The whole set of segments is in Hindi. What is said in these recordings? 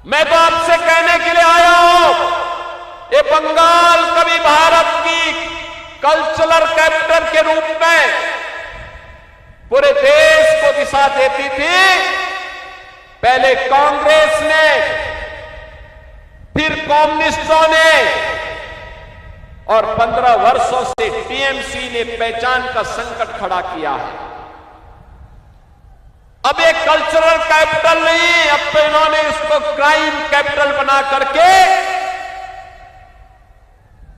मैं तो आपसे कहने के लिए आया हूं, ये बंगाल कभी भारत की कल्चरल कैपिटल के रूप में पूरे देश को दिशा देती थी। पहले कांग्रेस ने, फिर कम्युनिस्टों ने, और 15 वर्षों से टीएमसी ने पहचान का संकट खड़ा किया है। अब ये कल्चरल कैपिटल नहीं, अब तो इन्होंने इसको क्राइम कैपिटल बना करके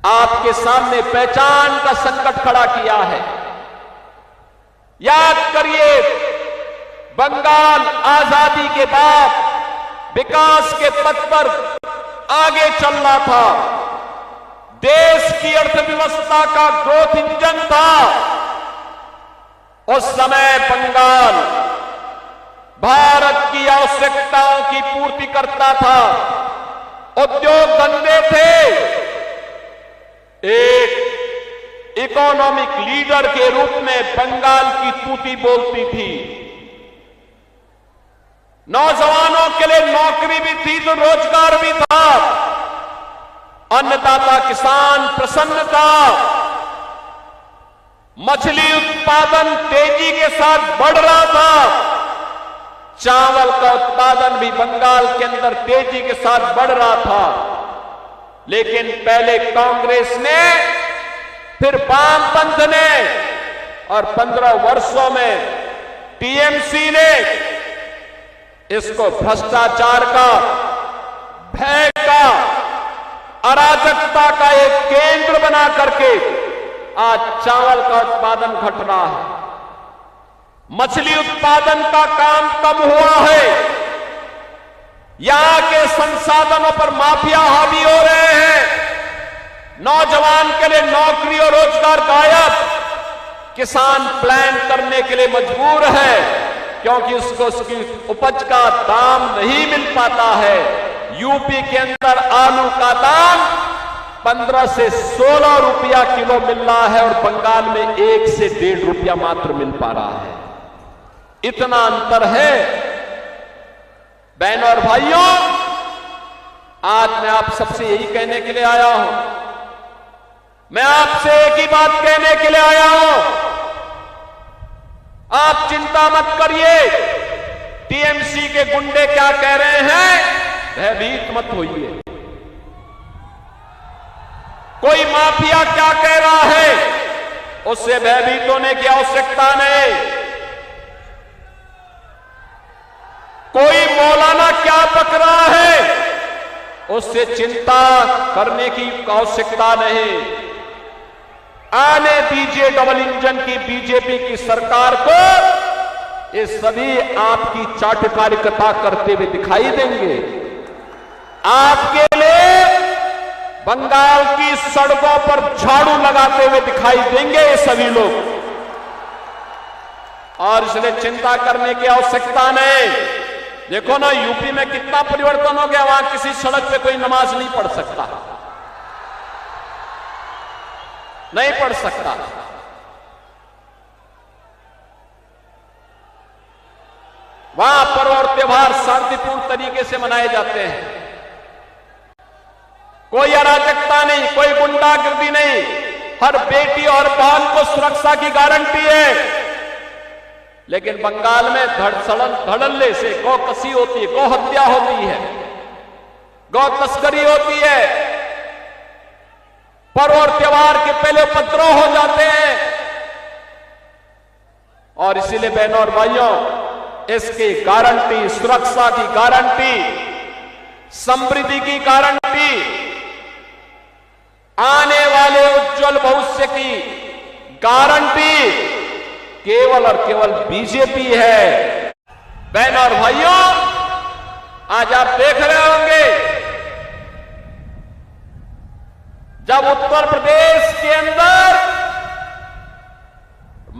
आपके सामने पहचान का संकट खड़ा किया है। याद करिए, बंगाल आजादी के बाद विकास के पथ पर आगे चल रहा था, देश की अर्थव्यवस्था का ग्रोथ इंजन था। उस समय बंगाल भारत की आवश्यकताओं की पूर्ति करता था, उद्योग धंधे थे। एक इकोनॉमिक लीडर के रूप में बंगाल की तूती बोलती थी। नौजवानों के लिए नौकरी भी थी तो रोजगार भी था। अन्नदाता किसान प्रसन्न था। मछली उत्पादन तेजी के साथ बढ़ रहा था। चावल का उत्पादन भी बंगाल के अंदर तेजी के साथ बढ़ रहा था। लेकिन पहले कांग्रेस ने, फिर वामपंथ ने, और 15 वर्षों में टीएमसी ने इसको भ्रष्टाचार का, भय का, अराजकता का एक केंद्र बना करके आज चावल का उत्पादन घट रहा है। मछली उत्पादन का काम कम हुआ है। यहां के संसाधनों पर माफिया हावी हो रहे हैं। नौजवान के लिए नौकरी और रोजगार गायब। किसान प्लान करने के लिए मजबूर है क्योंकि उसको उसकी उपज का दाम नहीं मिल पाता है। यूपी के अंदर आलू का दाम 15 से 16 रुपया किलो मिल रहा है और बंगाल में 1 से 1.5 रुपया मात्र मिल पा रहा है। इतना अंतर है। बहनों और भाइयों, आज मैं आप सबसे यही कहने के लिए आया हूं। मैं आपसे एक ही बात कहने के लिए आया हूं। आप चिंता मत करिए। टीएमसी के गुंडे क्या कह रहे हैं, भयभीत मत होइए। कोई माफिया क्या कह रहा है, उससे भयभीत होने की आवश्यकता नहीं। कोई मौलाना क्या बक रहा है, उससे चिंता करने की आवश्यकता नहीं। आने दीजिए डबल इंजन की बीजेपी की सरकार को। ये सभी आपकी चाटुकारिता करते हुए दिखाई देंगे। आपके लिए बंगाल की सड़कों पर झाड़ू लगाते हुए दिखाई देंगे ये सभी लोग, और इसलिए चिंता करने की आवश्यकता नहीं। देखो ना, यूपी में कितना परिवर्तन हो गया। वहां किसी सड़क पे कोई नमाज नहीं पढ़ सकता, नहीं पढ़ सकता। वहां पर्व और त्योहार शांतिपूर्ण तरीके से मनाए जाते हैं। कोई अराजकता नहीं, कोई गुंडागर्दी नहीं। हर बेटी और बहन को सुरक्षा की गारंटी है। लेकिन बंगाल में धड़ल्ले से गौ कसी होती है, गौ हत्या होती है, गौ तस्करी होती है। पर्व और त्योहार के पहले उपद्रव हो जाते हैं। और इसीलिए बहनों और भाइयों, इसकी गारंटी, सुरक्षा की गारंटी, समृद्धि की गारंटी, आने वाले उज्जवल भविष्य की गारंटी केवल और केवल बीजेपी है। बहनों और भाइयों, आज आप देख रहे होंगे, जब उत्तर प्रदेश के अंदर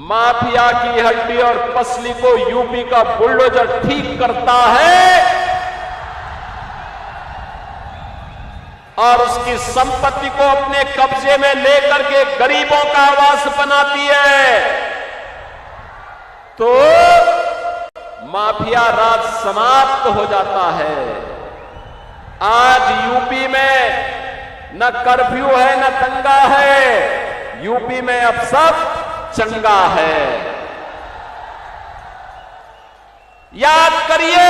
माफिया की हड्डी और पसली को यूपी का बुलडोजर ठीक करता है और उसकी संपत्ति को अपने कब्जे में लेकर के गरीबों का आवास बनाती है, तो माफिया राज समाप्त हो जाता है। आज यूपी में न कर्फ्यू है न दंगा है, यूपी में अब सब चंगा है। याद करिए,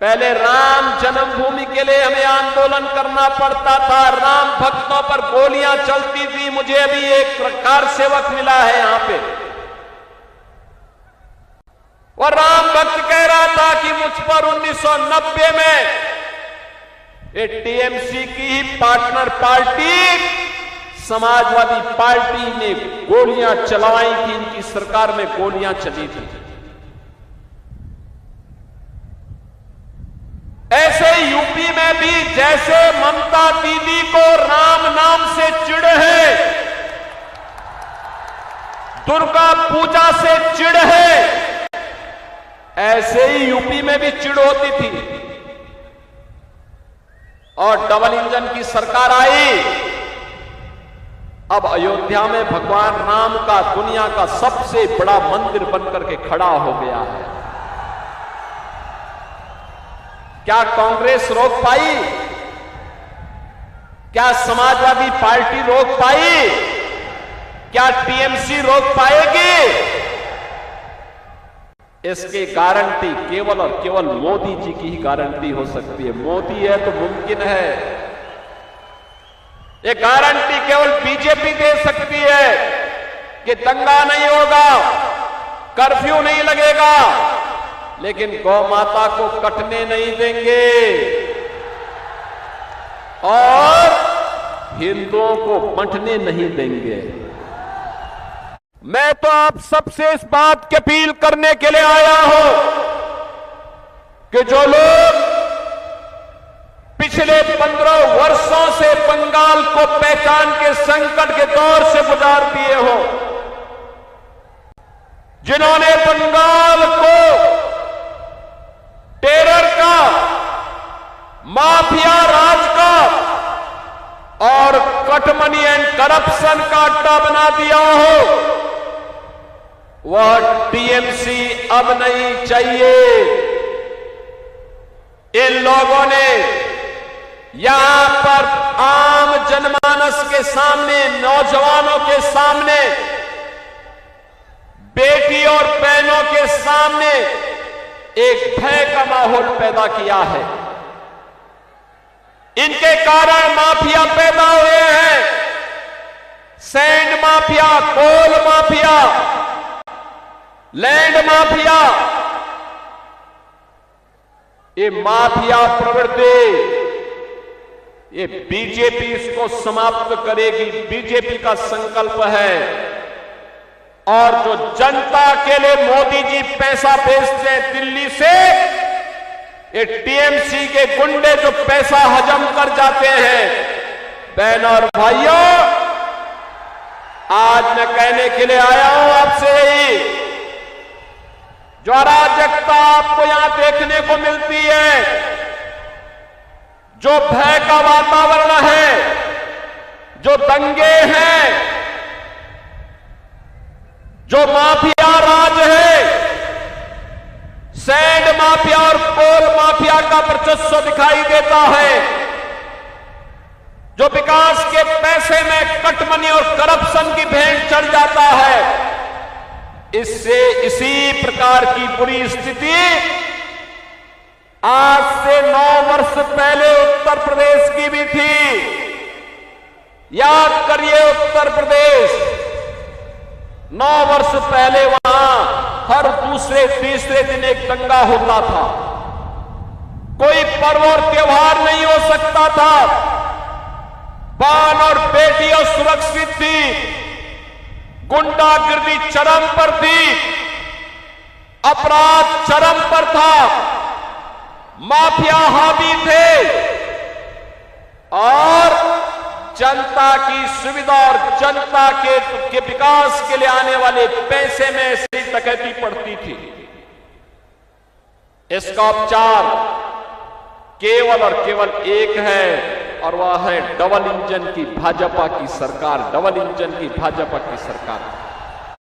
पहले राम जन्मभूमि के लिए हमें आंदोलन करना पड़ता था, राम भक्तों पर गोलियां चलती थी। मुझे अभी एक कार सेवक मिला है यहां पे, और राम भक्त कह रहा था कि मुझ पर 1990 में ये टीएमसी की ही पार्टनर पार्टी समाजवादी पार्टी ने गोलियां चलाई थी, इनकी सरकार में गोलियां चली थी। ऐसे यूपी में भी जैसे ममता दीदी को राम नाम से चिढ़ है, दुर्गा पूजा से चिढ़ है, ऐसे ही यूपी में भी चिढ़ होती थी। और डबल इंजन की सरकार आई, अब अयोध्या में भगवान राम का दुनिया का सबसे बड़ा मंदिर बनकर के खड़ा हो गया है। क्या कांग्रेस रोक पाई? क्या समाजवादी पार्टी रोक पाई? क्या टीएमसी रोक पाएगी? इसकी गारंटी केवल और केवल मोदी जी की ही गारंटी हो सकती है। मोदी है तो मुमकिन है। ये गारंटी केवल बीजेपी दे सकती है कि दंगा नहीं होगा, कर्फ्यू नहीं लगेगा, लेकिन गौ माता को कटने नहीं देंगे और हिंदुओं को बंटने नहीं देंगे। मैं तो आप सबसे इस बात की अपील करने के लिए आया हूं कि जो लोग पिछले 15 वर्षों से बंगाल को पहचान के संकट के दौर से गुजार दिए हो, जिन्होंने बंगाल को टेरर का, माफिया राज का और कटमनी एंड करप्शन का अड्डा बना दिया हो, वह टीएमसी अब नहीं चाहिए। इन लोगों ने यहां पर आम जनमानस के सामने, नौजवानों के सामने, बेटी और बहनों के सामने एक भय का माहौल पैदा किया है। इनके कारण माफिया पैदा हुए हैं, सैंड माफिया, कोल माफिया, लैंड माफिया। ये माफिया प्रवृत्ति, ये बीजेपी इसको समाप्त करेगी, बीजेपी का संकल्प है। और जो जनता के लिए मोदी जी पैसा भेजते हैं दिल्ली से, ये टीएमसी के गुंडे जो पैसा हजम कर जाते हैं। बहन और भाइयों, आज मैं कहने के लिए आया हूं आपसे यही, जो अराजकता आपको यहां देखने को मिलती है, जो भय का वातावरण है, जो दंगे हैं, जो माफिया राज है, सैंड माफिया और कोल माफिया का वर्चस्व दिखाई देता है, जो विकास के पैसे में कटमनी और करप्शन की भेंट चढ़ जाता है, इससे इसी प्रकार की बुरी स्थिति आज से 9 वर्ष पहले उत्तर प्रदेश की भी थी। याद करिए, उत्तर प्रदेश 9 वर्ष पहले वहां हर दूसरे तीसरे दिन एक दंगा होता था। कोई पर्व और त्योहार नहीं हो सकता था। बान और बेटियां सुरक्षित थी, गुंडागिर्दी चरम पर थी, अपराध चरम पर था, माफिया हावी थे और जनता की सुविधा और जनता के विकास के लिए आने वाले पैसे में ऐसी डकैती पड़ती थी। इसका उपचार केवल और केवल एक है, और वह है डबल इंजन की भाजपा की सरकार, डबल इंजन की भाजपा की सरकार।